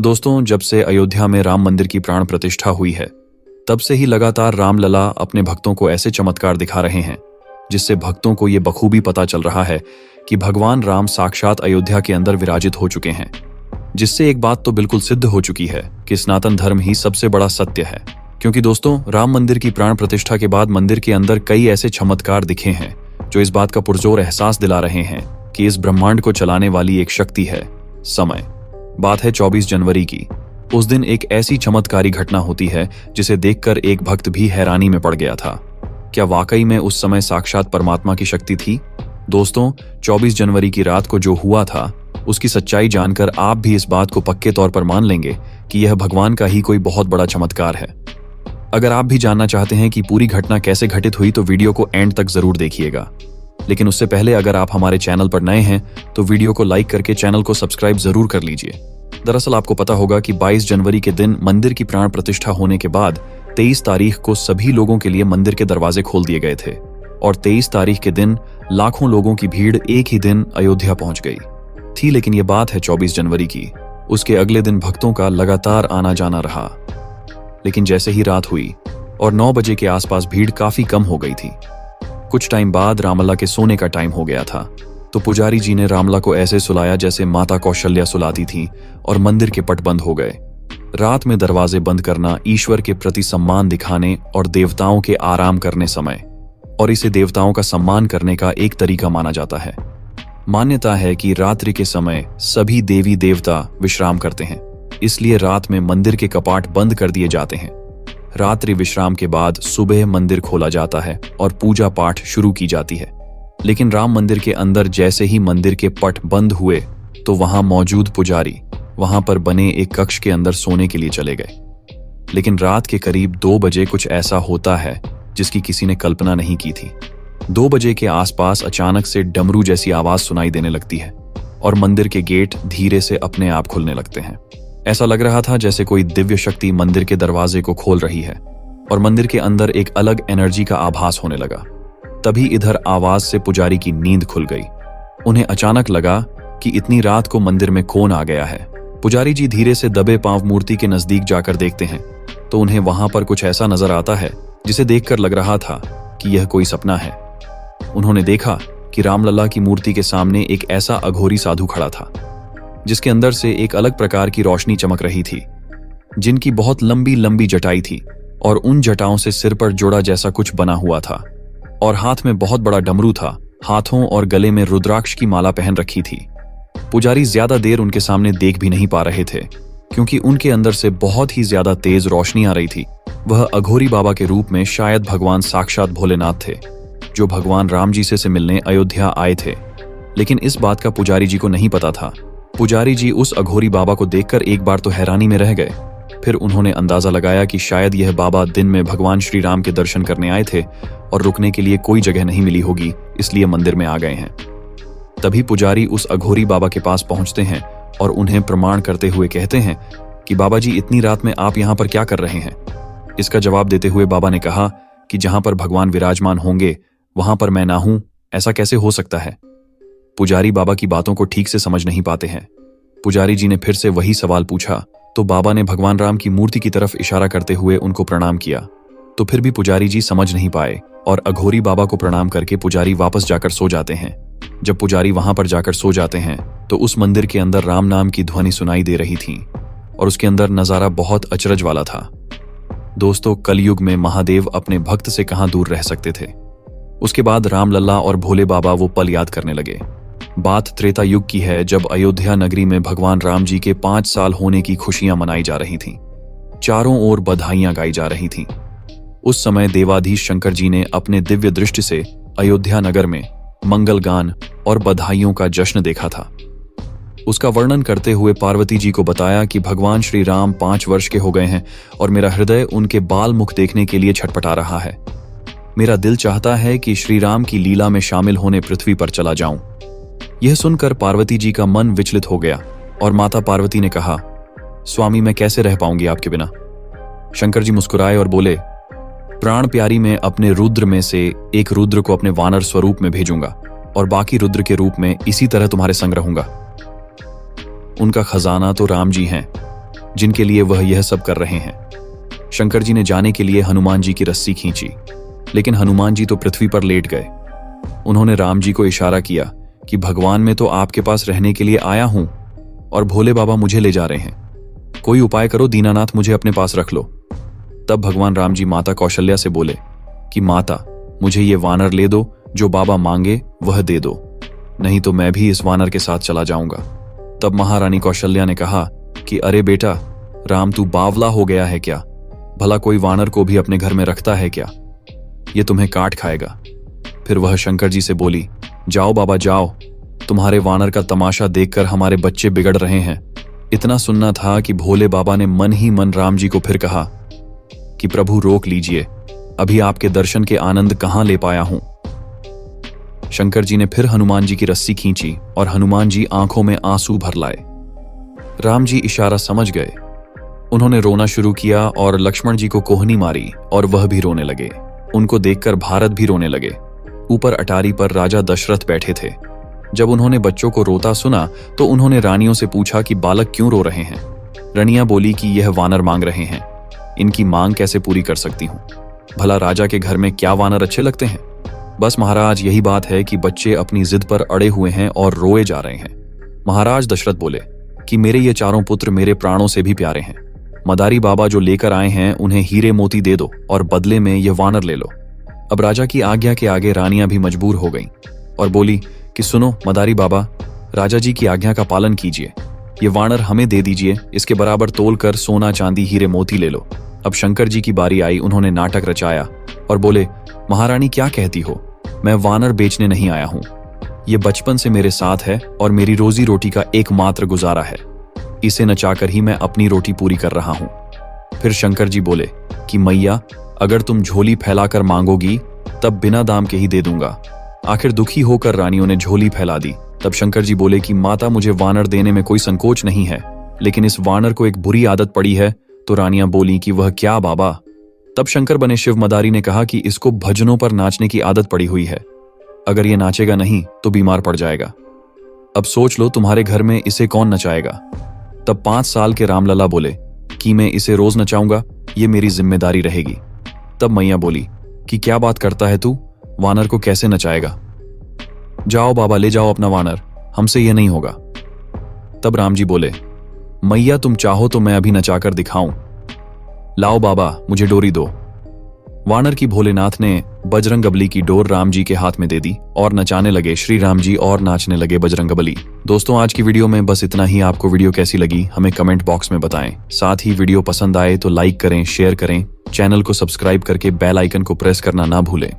दोस्तों, जब से अयोध्या में राम मंदिर की प्राण प्रतिष्ठा हुई है, तब से ही लगातार रामलला अपने भक्तों को ऐसे चमत्कार दिखा रहे हैं जिससे भक्तों को ये बखूबी पता चल रहा है कि भगवान राम साक्षात अयोध्या के अंदर विराजित हो चुके हैं। जिससे एक बात तो बिल्कुल सिद्ध हो चुकी है कि सनातन धर्म ही सबसे बड़ा सत्य है। क्योंकि दोस्तों, राम मंदिर की प्राण प्रतिष्ठा के बाद मंदिर के अंदर कई ऐसे चमत्कार दिखे हैं जो इस बात का पुरजोर एहसास दिला रहे हैं कि इस ब्रह्मांड को चलाने वाली एक शक्ति है समय। बात है 24 जनवरी की। उस दिन एक ऐसी चमत्कारी घटना होती है जिसे देखकर एक भक्त भी हैरानी में पड़ गया था। क्या वाकई में उस समय साक्षात परमात्मा की शक्ति थी? दोस्तों, 24 जनवरी की रात को जो हुआ था उसकी सच्चाई जानकर आप भी इस बात को पक्के तौर पर मान लेंगे कि यह भगवान का ही कोई बहुत बड़ा चमत्कार है। अगर आप भी जानना चाहते हैं कि पूरी घटना कैसे घटित हुई तो वीडियो को एंड तक जरूर देखिएगा। लेकिन उससे पहले अगर आप हमारे चैनल पर नए हैं तो वीडियो को लाइक करके चैनल को सब्सक्राइब जरूर कर लीजिए। दरअसल आपको पता होगा कि 22 जनवरी के दिन मंदिर की प्राण प्रतिष्ठा होने के बाद 23 तारीख को सभी लोगों के लिए मंदिर के दरवाजे खोल दिए गए थे और 23 तारीख के दिन लाखों लोगों की भीड़ एक ही दिन अयोध्या पहुंच गई थी। लेकिन ये बात है 24 जनवरी की। उसके अगले दिन भक्तों का लगातार आना जाना रहा। लेकिन जैसे ही रात हुई और 9 बजे के आसपास भीड़ काफी कम हो गई थी। कुछ टाइम बाद रामलला के सोने का टाइम हो गया था तो पुजारी जी ने रामलला को ऐसे सुलाया जैसे माता कौशल्या सुलाती थी और मंदिर के पट बंद हो गए। रात में दरवाजे बंद करना ईश्वर के प्रति सम्मान दिखाने और देवताओं के आराम करने समय, और इसे देवताओं का सम्मान करने का एक तरीका माना जाता है। मान्यता है कि रात्रि के समय सभी देवी देवता विश्राम करते हैं, इसलिए रात में मंदिर के कपाट बंद कर दिए जाते हैं। रात्रि विश्राम के बाद सुबह मंदिर खोला जाता है और पूजा पाठ शुरू की जाती है। लेकिन राम मंदिर के अंदर जैसे ही मंदिर के पट बंद हुए तो वहां मौजूद पुजारी वहां पर बने एक कक्ष के अंदर सोने के लिए चले गए। लेकिन रात के करीब 2 बजे कुछ ऐसा होता है जिसकी किसी ने कल्पना नहीं की थी। 2 बजे के आसपास अचानक से डमरू जैसी आवाज सुनाई देने लगती है और मंदिर के गेट धीरे से अपने आप खुलने लगते हैं। ऐसा लग रहा था जैसे कोई दिव्य शक्ति मंदिर के दरवाजे को खोल रही है और मंदिर के अंदर एक अलग एनर्जी का आभास होने लगा। तभी इधर आवाज से पुजारी की नींद खुल गई। उन्हें अचानक लगा कि इतनी रात को मंदिर में कौन आ गया है। पुजारी जी धीरे से दबे पांव मूर्ति के नजदीक जाकर देखते हैं तो उन्हें वहां पर कुछ ऐसा नजर आता है जिसे देखकर लग रहा था कि यह कोई सपना है। उन्होंने देखा कि रामलला की मूर्ति के सामने एक ऐसा अघोरी साधु खड़ा था जिसके अंदर से एक अलग प्रकार की रोशनी चमक रही थी, जिनकी बहुत लंबी लंबी जटाई थी और उन जटाओं से सिर पर जोड़ा जैसा कुछ बना हुआ था और हाथ में बहुत बड़ा डमरू था। हाथों और गले में रुद्राक्ष की माला पहन रखी थी। पुजारी ज्यादा देर उनके सामने देख भी नहीं पा रहे थे क्योंकि उनके अंदर से बहुत ही ज्यादा तेज रोशनी आ रही थी। वह अघोरी बाबा के रूप में शायद भगवान साक्षात भोलेनाथ थे जो भगवान राम जी से मिलने अयोध्या आए थे। लेकिन इस बात का पुजारी जी को नहीं पता था। पुजारी जी उस अघोरी बाबा को देखकर एक बार तो हैरानी में रह गए। फिर उन्होंने अंदाजा लगाया कि शायद यह बाबा दिन में भगवान श्री राम के दर्शन करने आए थे और रुकने के लिए कोई जगह नहीं मिली होगी, इसलिए मंदिर में आ गए हैं। तभी पुजारी उस अघोरी बाबा के पास पहुंचते हैं और उन्हें प्रमाण करते हुए कहते हैं कि बाबा जी, इतनी रात में आप यहाँ पर क्या कर रहे हैं? इसका जवाब देते हुए बाबा ने कहा कि जहां पर भगवान विराजमान होंगे वहां पर मैं ना हूं, ऐसा कैसे हो सकता है? पुजारी बाबा की बातों को ठीक से समझ नहीं पाते हैं। पुजारी जी ने फिर से वही सवाल पूछा तो बाबा ने भगवान राम की मूर्ति की तरफ इशारा करते हुए उनको प्रणाम किया। तो फिर भी पुजारी जी समझ नहीं पाए और अघोरी बाबा को प्रणाम करके पुजारी वापस जाकर सो जाते हैं। जब पुजारी वहां पर जाकर सो जाते हैं तो उस मंदिर के अंदर राम नाम की ध्वनि सुनाई दे रही थी और उसके अंदर नजारा बहुत अचरज वाला था। दोस्तों, कलयुग में महादेव अपने भक्त से कहां दूर रह सकते थे। उसके बाद रामलला और भोले बाबा वो पल याद करने लगे। बात त्रेता युग की है जब अयोध्या नगरी में भगवान राम जी के 5 साल होने की खुशियां मनाई जा रही थीं। चारों ओर बधाइयां गाई जा रही थीं। उस समय देवाधीश शंकर जी ने अपने दिव्य दृष्टि से अयोध्या नगर में मंगल गान और बधाइयों का जश्न देखा था। उसका वर्णन करते हुए पार्वती जी को बताया कि भगवान श्री राम 5 वर्ष के हो गए हैं और मेरा हृदय उनके बाल मुख देखने के लिए छटपटा रहा है। मेरा दिल चाहता है कि श्री राम की लीला में शामिल होने पृथ्वी पर चला जाऊं। यह सुनकर पार्वती जी का मन विचलित हो गया और माता पार्वती ने कहा, स्वामी, मैं कैसे रह पाऊंगी आपके बिना? शंकर जी मुस्कुराए और बोले, प्राण प्यारी मैं अपने रुद्र में से एक रुद्र को अपने वानर स्वरूप में भेजूंगा और बाकी रुद्र के रूप में इसी तरह तुम्हारे संग रहूंगा। उनका खजाना तो राम जी हैं, जिनके लिए वह यह सब कर रहे हैं। शंकर जी ने जाने के लिए हनुमान जी की रस्सी खींची, लेकिन हनुमान जी तो पृथ्वी पर लेट गए। उन्होंने राम जी को इशारा किया कि भगवान मैं तो आपके पास रहने के लिए आया हूं और भोले बाबा मुझे ले जा रहे हैं, कोई उपाय करो दीनानाथ, मुझे अपने पास रख लो। तब भगवान राम जी माता कौशल्या से बोले कि माता, मुझे ये वानर ले दो, जो बाबा मांगे वह दे दो, नहीं तो मैं भी इस वानर के साथ चला जाऊंगा। तब महारानी कौशल्या ने कहा कि अरे बेटा राम, तू बावला हो गया है क्या? भला कोई वानर को भी अपने घर में रखता है क्या? ये तुम्हें काट खाएगा। फिर वह शंकर जी से बोली, जाओ बाबा जाओ, तुम्हारे वानर का तमाशा देखकर हमारे बच्चे बिगड़ रहे हैं। इतना सुनना था कि भोले बाबा ने मन ही मन राम जी को फिर कहा कि प्रभु रोक लीजिए, अभी आपके दर्शन के आनंद कहां ले पाया हूं। शंकर जी ने फिर हनुमान जी की रस्सी खींची और हनुमान जी आंखों में आंसू भर लाए। राम जी इशारा समझ गए। उन्होंने रोना शुरू किया और लक्ष्मण जी को कोहनी मारी और वह भी रोने लगे। उनको देखकर भारत भी रोने लगे। ऊपर अटारी पर राजा दशरथ बैठे थे। जब उन्होंने बच्चों को रोता सुना तो उन्होंने रानियों से पूछा कि बालक क्यों रो रहे हैं। रानियां बोली कि यह वानर मांग रहे हैं, इनकी मांग कैसे पूरी कर सकती हूं? भला राजा के घर में क्या वानर अच्छे लगते हैं? बस महाराज, यही बात है कि बच्चे अपनी जिद पर अड़े हुए हैं और रोए जा रहे हैं। महाराज दशरथ बोले कि मेरे ये चारों पुत्र मेरे प्राणों से भी प्यारे हैं। मदारी बाबा जो लेकर आए हैं उन्हें हीरे मोती दे दो और बदले में यह वानर ले लो। अब राजा की आज्ञा के आगे रानियां भी मजबूर हो गईं और बोली कि सुनो मदारी बाबा, राजा जी की आज्ञा का पालन कीजिए, ये वानर हमें दे दीजिए, इसके बराबर तोल कर सोना चांदी हीरे मोती ले लो। अब शंकर जी की बारी आई। उन्होंने नाटक रचाया और बोले, महारानी क्या कहती हो, मैं वानर बेचने नहीं आया हूं, ये बचपन से मेरे साथ है और मेरी रोजी रोटी का एकमात्र गुजारा है, इसे नचाकर ही मैं अपनी रोटी पूरी कर रहा हूं। फिर शंकर जी बोले कि मैया, अगर तुम झोली फैलाकर मांगोगी तब बिना दाम के ही दे दूंगा। आखिर दुखी होकर रानियों ने झोली फैला दी। तब शंकर जी बोले कि माता, मुझे वानर देने में कोई संकोच नहीं है, लेकिन इस वानर को एक बुरी आदत पड़ी है। तो रानियां बोली कि वह क्या बाबा? तब शंकर बने शिव मदारी ने कहा कि इसको भजनों पर नाचने की आदत पड़ी हुई है, अगर ये नाचेगा नहीं तो बीमार पड़ जाएगा। अब सोच लो तुम्हारे घर में इसे कौन नचाएगा? तब 5 साल के रामलला बोले कि मैं इसे रोज नचाऊंगा, ये मेरी जिम्मेदारी रहेगी। तब मैया बोली कि क्या बात करता है तू, वानर को कैसे नचाएगा? जाओ बाबा, ले जाओ अपना वानर, हमसे यह नहीं होगा। तब राम जी बोले, मैया तुम चाहो तो मैं अभी नचाकर दिखाऊं। लाओ बाबा, मुझे डोरी दो। वानर की भोलेनाथ ने बजरंगबली की डोर राम जी के हाथ में दे दी और नचाने लगे श्री राम जी और नाचने लगे बजरंगबली। दोस्तों, आज की वीडियो में बस इतना ही। आपको वीडियो कैसी लगी हमें कमेंट बॉक्स में बताएं। साथ ही वीडियो पसंद आए तो लाइक करें, शेयर करें, चैनल को सब्सक्राइब करके बेल आइकन को प्रेस करना ना भूलें।